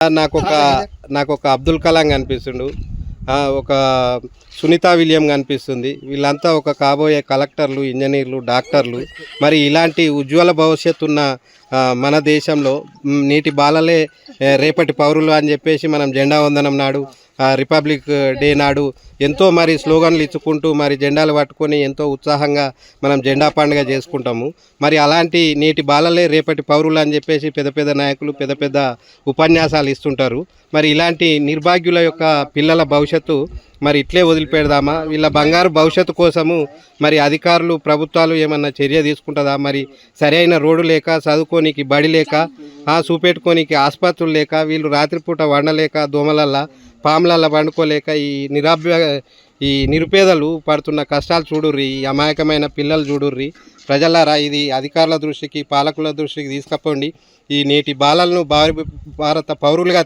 నాకొక నాకొక అబ్దుల్ కలాం కనిపిస్తుండు. ఒక సునీతా విలియం కనిపిస్తుంది. వీళ్ళంతా ఒక కాబోయే కలెక్టర్లు, ఇంజనీర్లు, డాక్టర్లు. మరి ఇలాంటి ఉజ్వల భవిష్యత్తు ఉన్న మన దేశంలో నేటి బాలలే రేపటి పౌరులు అని చెప్పేసి మనం జెండా వందనం నాడు, రిపబ్లిక్ డే నాడు ఎంతో మరి స్లోగన్లు ఇచ్చుకుంటూ మరి జెండాలు పట్టుకొని ఎంతో ఉత్సాహంగా మనం జెండా పండుగ చేసుకుంటాము. మరి అలాంటి నేటి బాలలే రేపటి పౌరులు అని చెప్పేసి పెద్ద పెద్ద నాయకులు పెద్ద పెద్ద ఉపన్యాసాలు ఇస్తుంటారు. మరి ఇలాంటి నిర్భాగ్యుల యొక్క పిల్లల భవిష్యత్తు మరి ఇట్లే వదిలిపెడదామా? వీళ్ళ బంగారు భవిష్యత్తు కోసము మరి అధికారులు ప్రభుత్వాలు ఏమన్నా చర్య తీసుకుంటుందా? మరి సరైన రోడ్డు లేక, చదువుకోనికి బడి లేక, చూపెట్టుకోనికి ఆసుపత్రులు లేక, వీళ్ళు రాత్రిపూట వండలేక, దోమలల్లా పాములల్లా వండుకోలేక ఈ నిరుపేదలు పడుతున్న కష్టాలు చూడుర్రి. ఈ అమాయకమైన పిల్లలు చూడుర్రి. ప్రజలారా, ఇది అధికారుల దృష్టికి, పాలకుల దృష్టికి తీసుకపోండి. ఈ నేటి బాలలను భారత పౌరులుగా